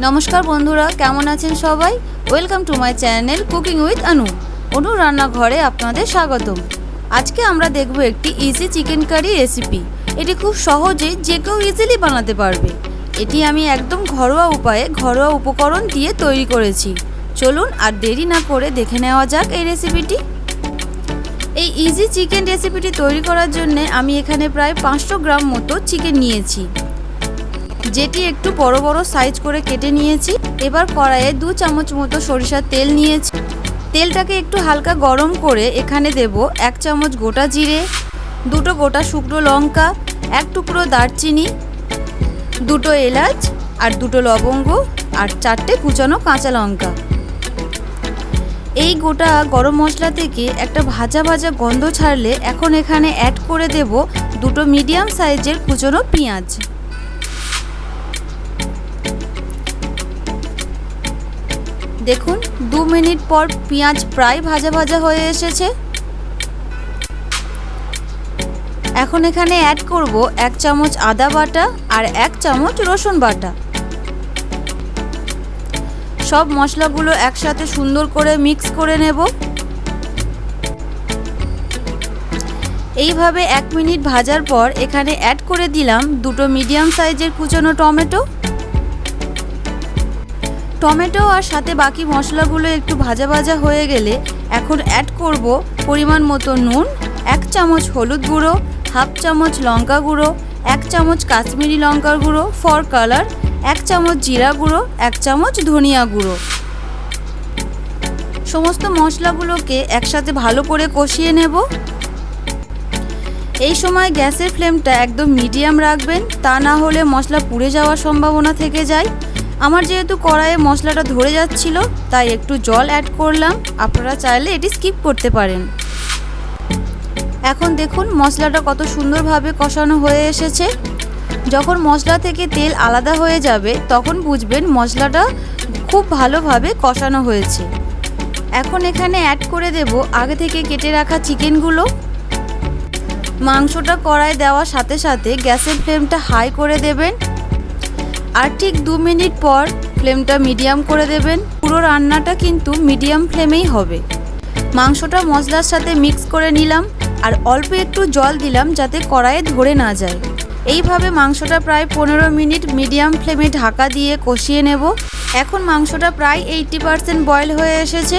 নমস্কার বন্ধুরা, কেমন আছেন সবাই? Welcome to my channel cooking with Anu. Anu রান্নাঘরে আপনাদের স্বাগতম। আজকে আমরা দেখব একটি ইজি চিকেন কারি রেসিপি। এটি খুব সহজেই যে কেউ ইজিলি বানাতে পারবে। এটি আমি একদম ঘরোয়া উপায়ে ঘরোয়া উপকরণ দিয়ে তৈরি করেছি। চলুন আর দেরি না করে দেখে নেওয়া যাক এই রেসিপিটি। এই ইজি চিকেন রেসিপিটি তৈরি করার জন্য আমি এখানে প্রায় 500 গ্রাম মতো চিকেন নিয়েছি, যেটি একটু বড় বড় সাইজ করে কেটে নিয়েছি। এবার কড়াইয়ে 2 চামচ মতো সরিষার তেল নিয়েছি। তেলটাকে একটু হালকা গরম করে এখানে দেব 1 চামচ গোটা জিরে, 2টো গোটা শুকনো লঙ্কা, 1 টুকরো দারচিনি, 2টো এলাচ আর 2টো লবঙ্গ আর 4টে কুচানো কাঁচা লঙ্কা। এই গোটা গরম মশলা থেকে একটা ভাজা ভাজা গন্ধ ছাড়লে এখন এখানে অ্যাড করে দেব 2টো মিডিয়াম সাইজের কুচানো পেঁয়াজ। দেখুন 2 মিনিট পর পেঁয়াজ প্রায় ভাজা ভাজা হয়ে এসেছে। এখন এখানে অ্যাড করব 1 চামচ আদা বাটা আর 1 চামচ রসুন বাটা। সব মশলাগুলো একসাথে সুন্দর করে মিক্স করে নেব। এইভাবে 1 মিনিট ভাজার পর এখানে অ্যাড করে দিলাম 2টো মিডিয়াম সাইজের কুচানো টমেটো আর সাথে বাকি মশলাগুলো একটু ভাজা ভাজা হয়ে গেলে এখন অ্যাড করব পরিমাণ মতো নুন, 1 চামচ হলুদ গুঁড়ো, হাফ চামচ লঙ্কা গুঁড়ো, 1 চামচ কাশ্মীরি লঙ্কার গুঁড়ো ফর কালার, 1 চামচ জিরা গুঁড়ো, 1 চামচ ধনিয়া গুঁড়ো। সমস্ত মশলাগুলোকে একসাথে ভালো করে কষিয়ে নেব। এই সময় গ্যাসের ফ্লেমটা একদম মিডিয়াম রাখবেন, তা না হলে মশলা পুড়ে যাওয়ার সম্ভাবনা থেকে যায়। আমার যেহেতু কড়াইয়ে মশলাটা ধরে যাচ্ছিল তাই একটু জল অ্যাড করলাম, আপনারা চাইলে এটি স্কিপ করতে পারেন। এখন দেখুন মশলাটা কত সুন্দরভাবে কষানো হয়ে এসেছে। যখন মশলা থেকে তেল আলাদা হয়ে যাবে তখন বুঝবেন মশলাটা খুব ভালোভাবে কষানো হয়েছে। এখন এখানে অ্যাড করে দেব আগে থেকে কেটে রাখা চিকেনগুলো। মাংসটা কড়াইয়ে দেওয়ার সাথে সাথে গ্যাসের ফ্লেমটা হাই করে দেবেন আর ঠিক 2 মিনিট পর ফ্লেমটা মিডিয়াম করে দেবেন। পুরো রান্নাটা কিন্তু মিডিয়াম ফ্লেমেই হবে। মাংসটা মশলার সাথে মিক্স করে নিলাম আর অল্প একটু জল দিলাম যাতে কড়াইয়ে ধরে না যায়। এইভাবে মাংসটা প্রায় 15 মিনিট মিডিয়াম ফ্লেমে ঢাকা দিয়ে কষিয়ে নেব। এখন মাংসটা প্রায় 80% বয়েল হয়ে এসেছে।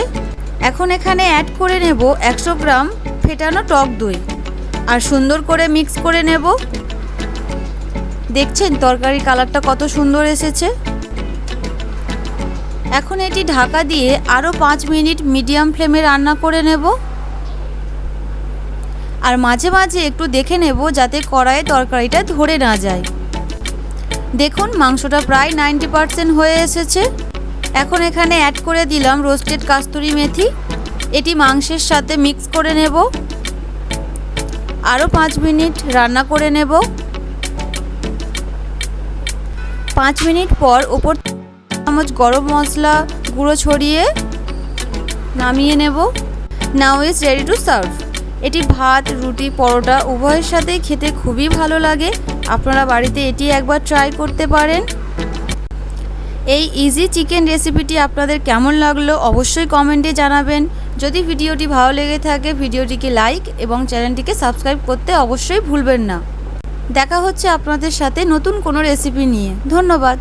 এখন এখানে অ্যাড করে নেব 100 গ্রাম ফেটানো টক দই আর সুন্দর করে মিক্স করে নেব। দেখছেন তরকারির কালারটা কত সুন্দর এসেছে। এখন এটি ঢাকা দিয়ে আরও 5 মিনিট মিডিয়াম ফ্লেমে রান্না করে নেব আর মাঝে মাঝে একটু দেখে নেব যাতে কড়াইয়ে তরকারিটা ধরে না যায়। দেখুন মাংসটা প্রায় 90% হয়ে এসেছে। এখন এখানে অ্যাড করে দিলাম রোস্টেড কাস্তুরি মেথি। এটি মাংসের সাথে মিক্স করে নেব। আরও 5 মিনিট রান্না করে নেব। 5 মিনিট পর ওপর চামচ গরম মশলা গুঁড়ো ছড়িয়ে নামিয়ে নেব। Now is ready to serve. এটি ভাত, রুটি, পরোটা উভয়ের সাথেই খেতে খুবই ভালো লাগে। আপনারা বাড়িতে এটি একবার ট্রাই করতে পারেন। এই ইজি চিকেন রেসিপিটি আপনাদের কেমন লাগলো অবশ্যই কমেন্টে জানাবেন। যদি ভিডিওটি ভালো লেগে থাকে ভিডিওটিকে লাইক এবং চ্যানেলটিকে সাবস্ক্রাইব করতে অবশ্যই ভুলবেন না। দেখা হচ্ছে আপনাদের সাথে নতুন কোনো রেসিপি নিয়ে। ধন্যবাদ।